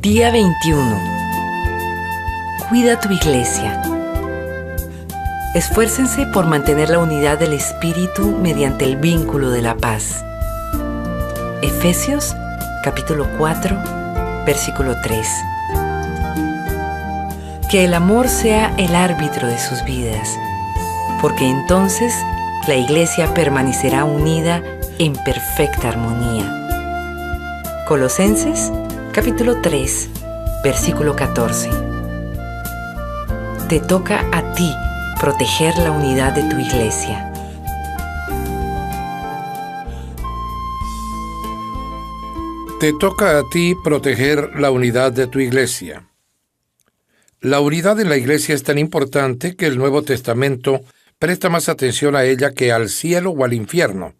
Día 21. Cuida tu iglesia. Esfuércense por mantener la unidad del Espíritu mediante el vínculo de la paz. Efesios, capítulo 4, versículo 3. Que el amor sea el árbitro de sus vidas, porque entonces la iglesia permanecerá unida en perfecta armonía. Colosenses, capítulo 3, versículo 14. Te toca a ti proteger la unidad de tu iglesia. Te toca a ti proteger la unidad de tu iglesia. La unidad en la iglesia es tan importante que el Nuevo Testamento presta más atención a ella que al cielo o al infierno.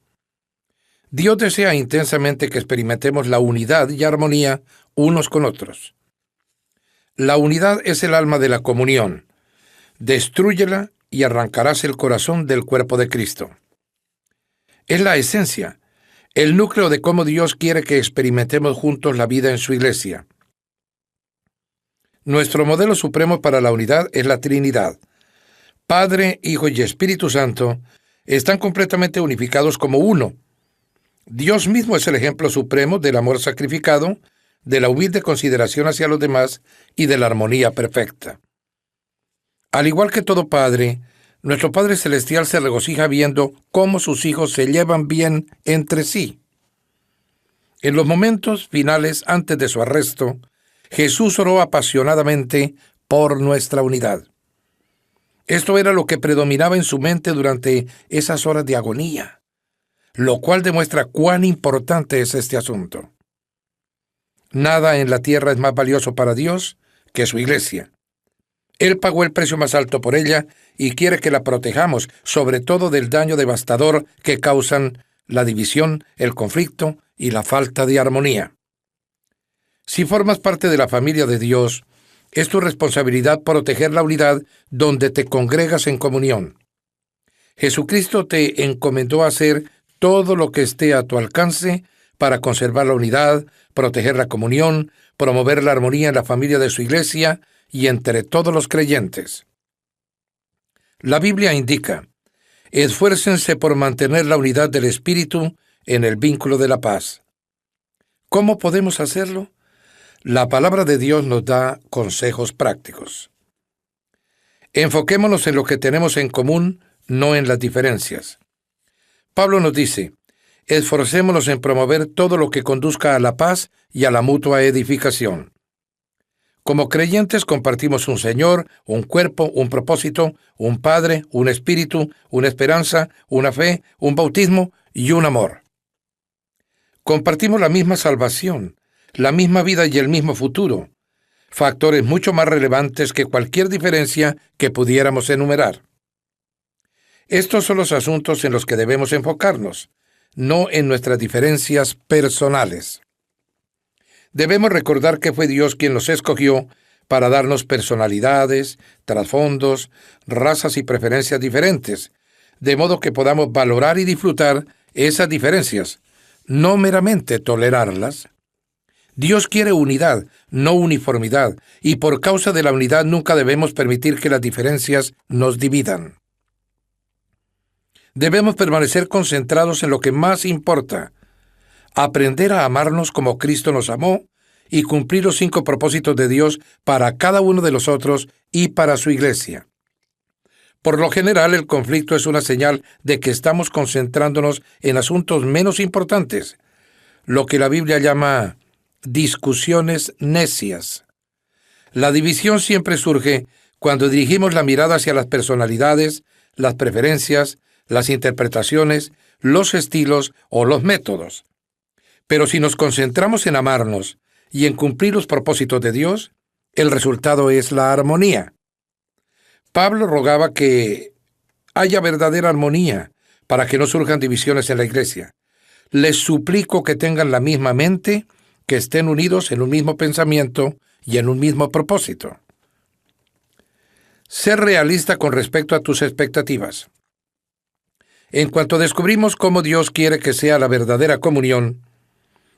Dios desea intensamente que experimentemos la unidad y armonía unos con otros. La unidad es el alma de la comunión. Destrúyela y arrancarás el corazón del cuerpo de Cristo. Es la esencia, el núcleo de cómo Dios quiere que experimentemos juntos la vida en su iglesia. Nuestro modelo supremo para la unidad es la Trinidad. Padre, Hijo y Espíritu Santo están completamente unificados como uno. Dios mismo es el ejemplo supremo del amor sacrificado, de la humilde consideración hacia los demás y de la armonía perfecta. Al igual que todo padre, nuestro Padre Celestial se regocija viendo cómo sus hijos se llevan bien entre sí. En los momentos finales antes de su arresto, Jesús oró apasionadamente por nuestra unidad. Esto era lo que predominaba en su mente durante esas horas de agonía, lo cual demuestra cuán importante es este asunto. Nada en la tierra es más valioso para Dios que su iglesia. Él pagó el precio más alto por ella y quiere que la protejamos, sobre todo del daño devastador que causan la división, el conflicto y la falta de armonía. Si formas parte de la familia de Dios, es tu responsabilidad proteger la unidad donde te congregas en comunión. Jesucristo te encomendó a hacer todo lo que esté a tu alcance para conservar la unidad, proteger la comunión, promover la armonía en la familia de su iglesia y entre todos los creyentes. La Biblia indica: esfuércense por mantener la unidad del Espíritu en el vínculo de la paz. ¿Cómo podemos hacerlo? La palabra de Dios nos da consejos prácticos. Enfoquémonos en lo que tenemos en común, no en las diferencias. Pablo nos dice: esforcémonos en promover todo lo que conduzca a la paz y a la mutua edificación. Como creyentes compartimos un Señor, un cuerpo, un propósito, un Padre, un Espíritu, una esperanza, una fe, un bautismo y un amor. Compartimos la misma salvación, la misma vida y el mismo futuro, factores mucho más relevantes que cualquier diferencia que pudiéramos enumerar. Estos son los asuntos en los que debemos enfocarnos, no en nuestras diferencias personales. Debemos recordar que fue Dios quien los escogió para darnos personalidades, trasfondos, razas y preferencias diferentes, de modo que podamos valorar y disfrutar esas diferencias, no meramente tolerarlas. Dios quiere unidad, no uniformidad, y por causa de la unidad nunca debemos permitir que las diferencias nos dividan. Debemos permanecer concentrados en lo que más importa: aprender a amarnos como Cristo nos amó y cumplir los 5 propósitos de Dios para cada uno de nosotros y para su iglesia. Por lo general, el conflicto es una señal de que estamos concentrándonos en asuntos menos importantes, lo que la Biblia llama discusiones necias. La división siempre surge cuando dirigimos la mirada hacia las personalidades, las preferencias, las interpretaciones, los estilos o los métodos. Pero si nos concentramos en amarnos y en cumplir los propósitos de Dios, el resultado es la armonía. Pablo rogaba que haya verdadera armonía para que no surjan divisiones en la iglesia. Les suplico que tengan la misma mente, que estén unidos en un mismo pensamiento y en un mismo propósito. Ser realista con respecto a tus expectativas. En cuanto descubrimos cómo Dios quiere que sea la verdadera comunión,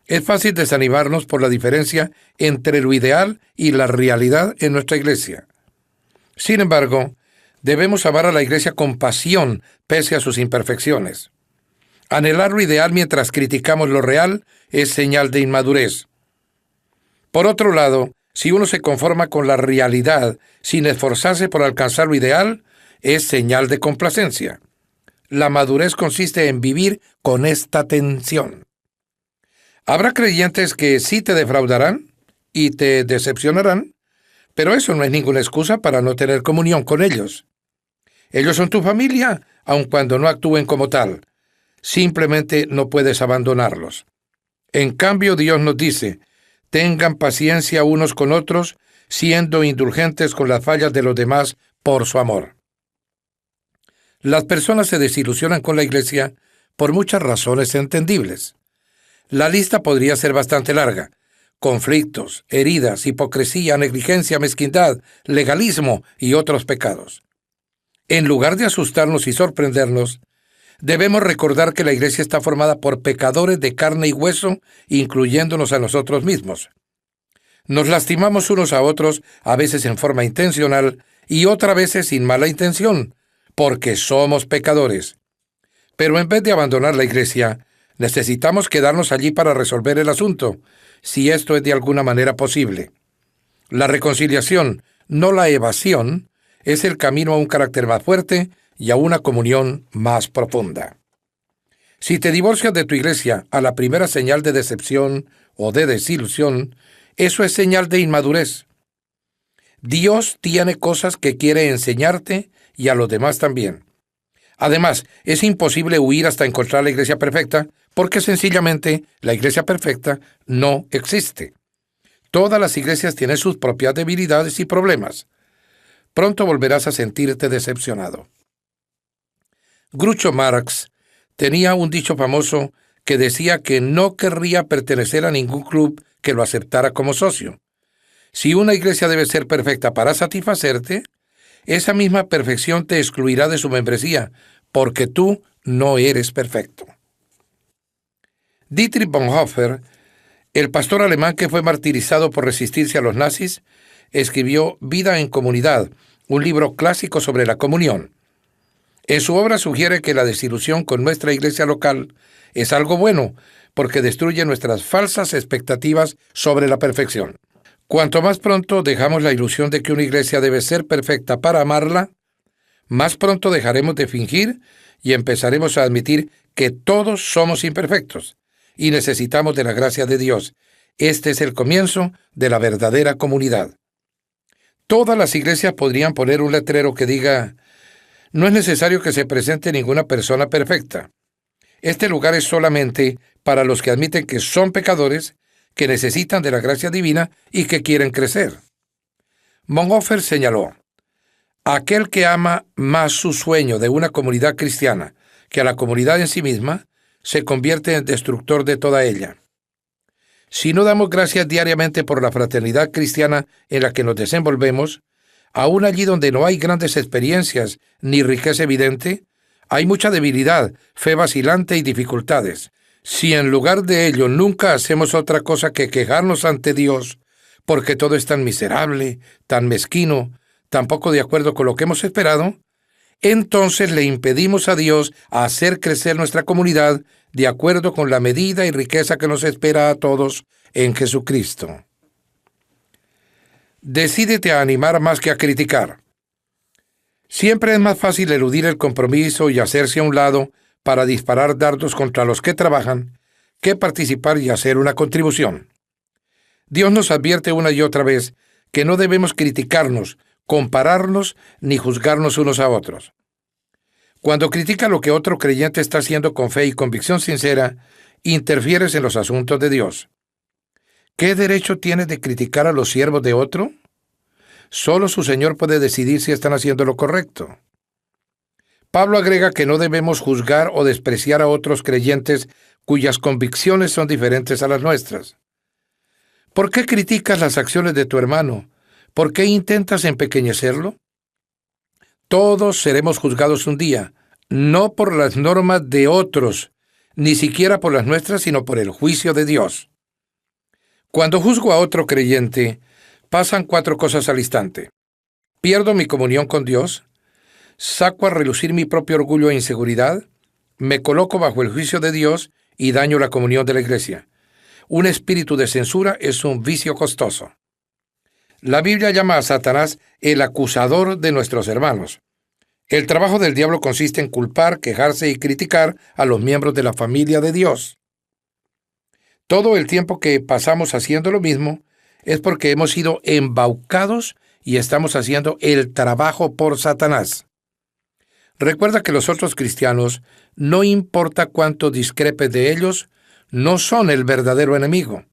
Es fácil desanimarnos por la diferencia entre lo ideal y la realidad en nuestra iglesia. Sin embargo, debemos amar a la iglesia con pasión pese a sus imperfecciones. Anhelar lo ideal mientras criticamos lo real es señal de inmadurez. Por otro lado, si uno se conforma con la realidad sin esforzarse por alcanzar lo ideal, es señal de complacencia. La madurez consiste en vivir con esta tensión. Habrá creyentes que sí te defraudarán y te decepcionarán, pero eso no es ninguna excusa para no tener comunión con ellos. Ellos son tu familia, aun cuando no actúen como tal. Simplemente no puedes abandonarlos. En cambio, Dios nos dice: tengan paciencia unos con otros, siendo indulgentes con las fallas de los demás por su amor. Las personas se desilusionan con la iglesia por muchas razones entendibles. La lista podría ser bastante larga: conflictos, heridas, hipocresía, negligencia, mezquindad, legalismo y otros pecados. En lugar de asustarnos y sorprendernos, debemos recordar que la iglesia está formada por pecadores de carne y hueso, incluyéndonos a nosotros mismos. Nos lastimamos unos a otros, a veces en forma intencional y otras veces sin mala intención, porque somos pecadores. Pero en vez de abandonar la iglesia, necesitamos quedarnos allí para resolver el asunto, si esto es de alguna manera posible. La reconciliación, no la evasión, es el camino a un carácter más fuerte y a una comunión más profunda. Si te divorcias de tu iglesia a la primera señal de decepción o de desilusión, eso es señal de inmadurez. Dios tiene cosas que quiere enseñarte y a los demás también. Además, es imposible huir hasta encontrar la iglesia perfecta, porque sencillamente la iglesia perfecta no existe. Todas las iglesias tienen sus propias debilidades y problemas. Pronto volverás a sentirte decepcionado. Groucho Marx tenía un dicho famoso que decía que no querría pertenecer a ningún club que lo aceptara como socio. Si una iglesia debe ser perfecta para satisfacerte, esa misma perfección te excluirá de su membresía, porque tú no eres perfecto. Dietrich Bonhoeffer, el pastor alemán que fue martirizado por resistirse a los nazis, escribió Vida en Comunidad, un libro clásico sobre la comunión. En su obra sugiere que la desilusión con nuestra iglesia local es algo bueno, porque destruye nuestras falsas expectativas sobre la perfección. Cuanto más pronto dejamos la ilusión de que una iglesia debe ser perfecta para amarla, más pronto dejaremos de fingir y empezaremos a admitir que todos somos imperfectos y necesitamos de la gracia de Dios. Este es el comienzo de la verdadera comunidad. Todas las iglesias podrían poner un letrero que diga: no es necesario que se presente ninguna persona perfecta. Este lugar es solamente para los que admiten que son pecadores, que necesitan de la gracia divina y que quieren crecer. Bonhoeffer señaló: aquel que ama más su sueño de una comunidad cristiana que a la comunidad en sí misma, se convierte en destructor de toda ella. Si no damos gracias diariamente por la fraternidad cristiana en la que nos desenvolvemos, aún allí donde no hay grandes experiencias ni riqueza evidente, hay mucha debilidad, fe vacilante y dificultades. Si en lugar de ello nunca hacemos otra cosa que quejarnos ante Dios, porque todo es tan miserable, tan mezquino, tan poco de acuerdo con lo que hemos esperado, entonces le impedimos a Dios hacer crecer nuestra comunidad de acuerdo con la medida y riqueza que nos espera a todos en Jesucristo. Decídete a animar más que a criticar. Siempre es más fácil eludir el compromiso y hacerse a un lado para disparar dardos contra los que trabajan que participar y hacer una contribución. Dios nos advierte una y otra vez que no debemos criticarnos, compararnos ni juzgarnos unos a otros. Cuando critica lo que otro creyente está haciendo con fe y convicción sincera, interfieres en los asuntos de Dios. ¿Qué derecho tienes de criticar a los siervos de otro? Solo su Señor puede decidir si están haciendo lo correcto. Pablo agrega que no debemos juzgar o despreciar a otros creyentes cuyas convicciones son diferentes a las nuestras. ¿Por qué criticas las acciones de tu hermano? ¿Por qué intentas empequeñecerlo? Todos seremos juzgados un día, no por las normas de otros, ni siquiera por las nuestras, sino por el juicio de Dios. Cuando juzgo a otro creyente, pasan 4 cosas al instante. Pierdo mi comunión con Dios, saco a relucir mi propio orgullo e inseguridad, me coloco bajo el juicio de Dios y daño la comunión de la iglesia. Un espíritu de censura es un vicio costoso. La Biblia llama a Satanás el acusador de nuestros hermanos. El trabajo del diablo consiste en culpar, quejarse y criticar a los miembros de la familia de Dios. Todo el tiempo que pasamos haciendo lo mismo es porque hemos sido embaucados y estamos haciendo el trabajo por Satanás. Recuerda que los otros cristianos, no importa cuánto discrepes de ellos, no son el verdadero enemigo.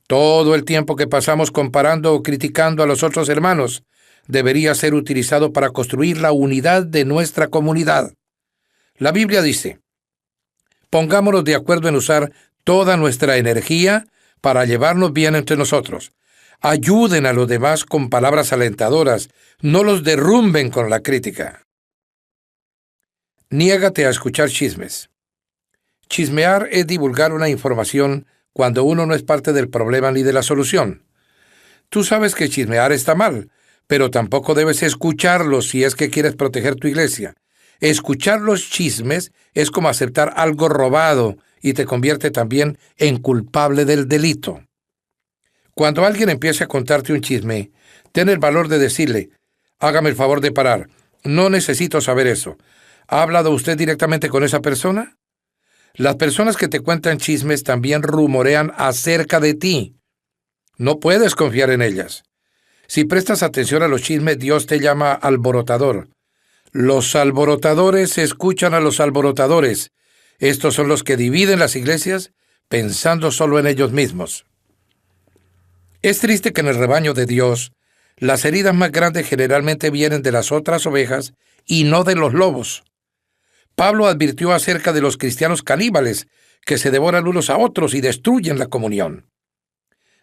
Todo el tiempo que pasamos comparando o criticando a los otros hermanos debería ser utilizado para construir la unidad de nuestra comunidad. La Biblia dice: pongámonos de acuerdo en usar toda nuestra energía para llevarnos bien entre nosotros. Ayuden a los demás con palabras alentadoras, no los derrumben con la crítica. Niégate a escuchar chismes. Chismear es divulgar una información cuando uno no es parte del problema ni de la solución. Tú sabes que chismear está mal, pero tampoco debes escucharlo si es que quieres proteger tu iglesia. Escuchar los chismes es como aceptar algo robado y te convierte también en culpable del delito. Cuando alguien empiece a contarte un chisme, ten el valor de decirle: hágame el favor de parar, no necesito saber eso. ¿Ha hablado usted directamente con esa persona? Las personas que te cuentan chismes también rumorean acerca de ti. No puedes confiar en ellas. Si prestas atención a los chismes, Dios te llama alborotador. Los alborotadores escuchan a los alborotadores. Estos son los que dividen las iglesias pensando solo en ellos mismos. Es triste que en el rebaño de Dios, las heridas más grandes generalmente vienen de las otras ovejas y no de los lobos. Pablo advirtió acerca de los cristianos caníbales que se devoran unos a otros y destruyen la comunión.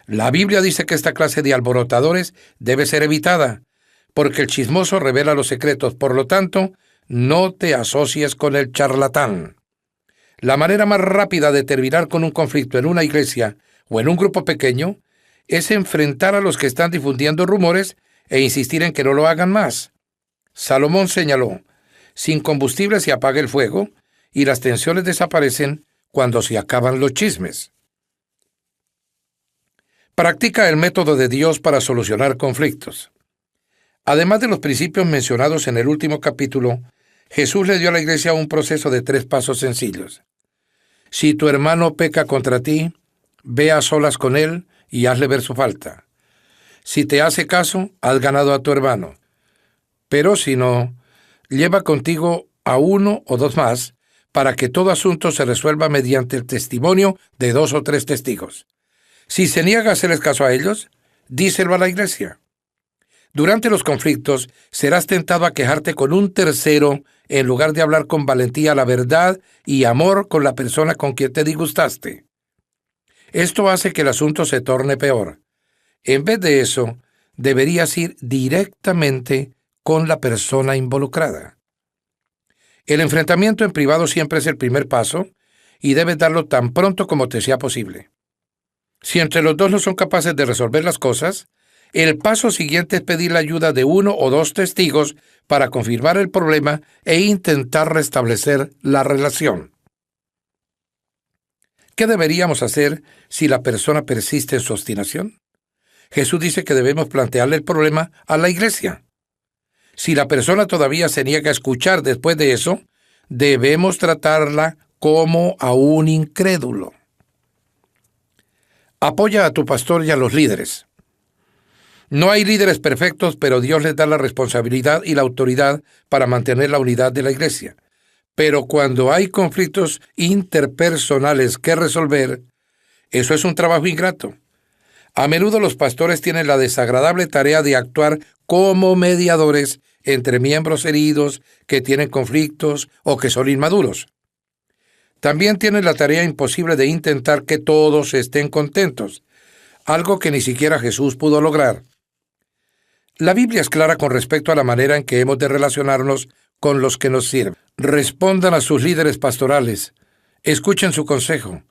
La Biblia dice que esta clase de alborotadores debe ser evitada, porque el chismoso revela los secretos. Por lo tanto, no te asocies con el charlatán. La manera más rápida de terminar con un conflicto en una iglesia o en un grupo pequeño es enfrentar a los que están difundiendo rumores e insistir en que no lo hagan más. Salomón señaló: sin combustible se apaga el fuego y las tensiones desaparecen cuando se acaban los chismes. Practica el método de Dios para solucionar conflictos. Además de los principios mencionados en el último capítulo, Jesús le dio a la iglesia un proceso de 3 pasos sencillos. Si tu hermano peca contra ti, ve a solas con él y hazle ver su falta. Si te hace caso, has ganado a tu hermano. Pero si no, lleva contigo a 1 o 2 más para que todo asunto se resuelva mediante el testimonio de 2 o 3 testigos. Si se niega a hacerles caso a ellos, díselo a la iglesia. Durante los conflictos, serás tentado a quejarte con un tercero en lugar de hablar con valentía la verdad y amor con la persona con quien te disgustaste. Esto hace que el asunto se torne peor. En vez de eso, deberías ir directamente con la persona involucrada. El enfrentamiento en privado siempre es el primer paso y debes darlo tan pronto como te sea posible. Si entre los dos no son capaces de resolver las cosas, el paso siguiente es pedir la ayuda de 1 o 2 testigos para confirmar el problema e intentar restablecer la relación. ¿Qué deberíamos hacer si la persona persiste en su obstinación? Jesús dice que debemos plantearle el problema a la iglesia. Si la persona todavía se niega a escuchar después de eso, debemos tratarla como a un incrédulo. Apoya a tu pastor y a los líderes. No hay líderes perfectos, pero Dios les da la responsabilidad y la autoridad para mantener la unidad de la iglesia. Pero cuando hay conflictos interpersonales que resolver, eso es un trabajo ingrato. A menudo los pastores tienen la desagradable tarea de actuar como mediadores entre miembros heridos que tienen conflictos o que son inmaduros. También tienen la tarea imposible de intentar que todos estén contentos, algo que ni siquiera Jesús pudo lograr. La Biblia es clara con respecto a la manera en que hemos de relacionarnos con los que nos sirven. Respondan a sus líderes pastorales, escuchen su consejo,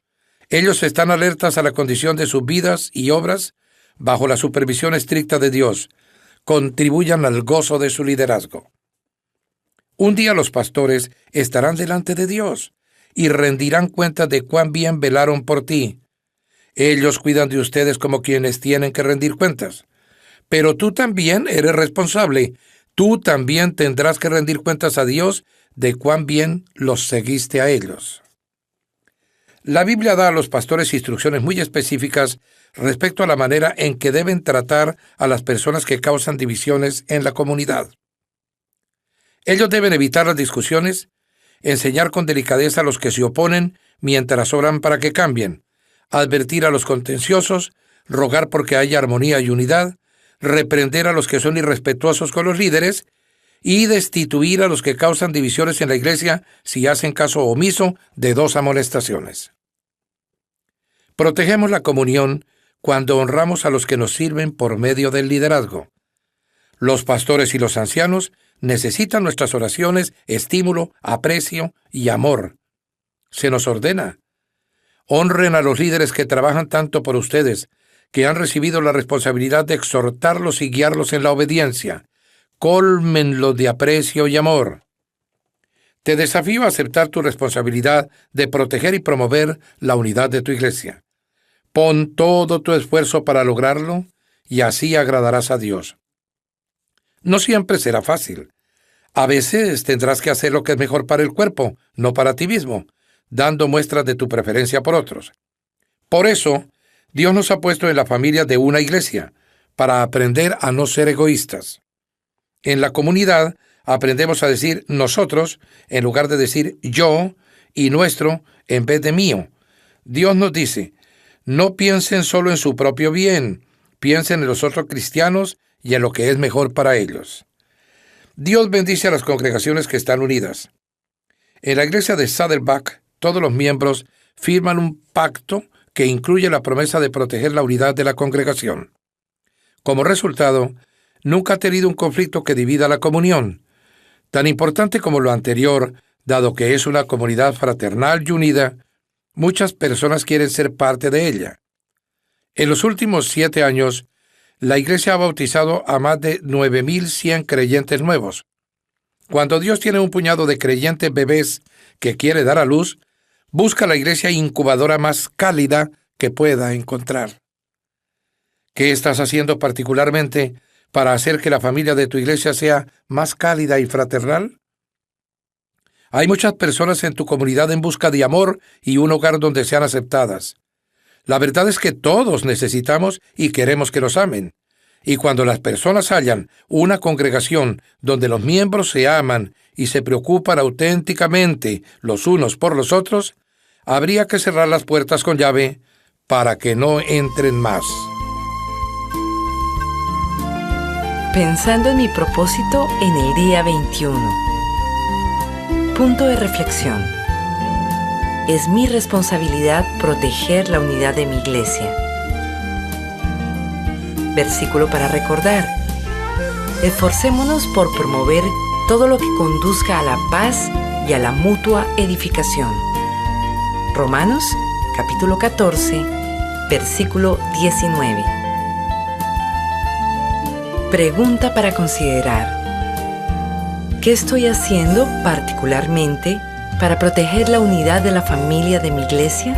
Ellos están alertas a la condición de sus vidas y obras bajo la supervisión estricta de Dios. Contribuyan al gozo de su liderazgo. Un día los pastores estarán delante de Dios y rendirán cuenta de cuán bien velaron por ti. Ellos cuidan de ustedes como quienes tienen que rendir cuentas. Pero tú también eres responsable. Tú también tendrás que rendir cuentas a Dios de cuán bien los seguiste a ellos. La Biblia da a los pastores instrucciones muy específicas respecto a la manera en que deben tratar a las personas que causan divisiones en la comunidad. Ellos deben evitar las discusiones, enseñar con delicadeza a los que se oponen mientras oran para que cambien, advertir a los contenciosos, rogar porque haya armonía y unidad, reprender a los que son irrespetuosos con los líderes y destituir a los que causan divisiones en la iglesia si hacen caso omiso de 2 amonestaciones. Protegemos la comunión cuando honramos a los que nos sirven por medio del liderazgo. Los pastores y los ancianos necesitan nuestras oraciones, estímulo, aprecio y amor. Se nos ordena: honren a los líderes que trabajan tanto por ustedes, que han recibido la responsabilidad de exhortarlos y guiarlos en la obediencia. Cólmenlos de aprecio y amor. Te desafío a aceptar tu responsabilidad de proteger y promover la unidad de tu iglesia. Pon todo tu esfuerzo para lograrlo y así agradarás a Dios. No siempre será fácil. A veces tendrás que hacer lo que es mejor para el cuerpo, no para ti mismo, dando muestras de tu preferencia por otros. Por eso, Dios nos ha puesto en la familia de una iglesia, para aprender a no ser egoístas. En la comunidad aprendemos a decir nosotros en lugar de decir yo y nuestro en vez de mío. Dios nos dice: no piensen solo en su propio bien, piensen en los otros cristianos y en lo que es mejor para ellos. Dios bendice a las congregaciones que están unidas. En la iglesia de Saddleback, todos los miembros firman un pacto que incluye la promesa de proteger la unidad de la congregación. Como resultado, nunca ha tenido un conflicto que divida la comunión. Tan importante como lo anterior, dado que es una comunidad fraternal y unida, muchas personas quieren ser parte de ella. En los últimos 7 años, la iglesia ha bautizado a más de 9,100 creyentes nuevos. Cuando Dios tiene un puñado de creyentes bebés que quiere dar a luz, busca la iglesia incubadora más cálida que pueda encontrar. ¿Qué estás haciendo particularmente para hacer que la familia de tu iglesia sea más cálida y fraternal? Hay muchas personas en tu comunidad en busca de amor y un hogar donde sean aceptadas. La verdad es que todos necesitamos y queremos que nos amen. Y cuando las personas hallan una congregación donde los miembros se aman y se preocupan auténticamente los unos por los otros, habría que cerrar las puertas con llave para que no entren más. Pensando en mi propósito en el día 21. Punto de reflexión. Es mi responsabilidad proteger la unidad de mi iglesia. Versículo para recordar. Esforcémonos por promover todo lo que conduzca a la paz y a la mutua edificación. Romanos, capítulo 14, versículo 19. Pregunta para considerar. ¿Qué estoy haciendo particularmente para proteger la unidad de la familia de mi iglesia?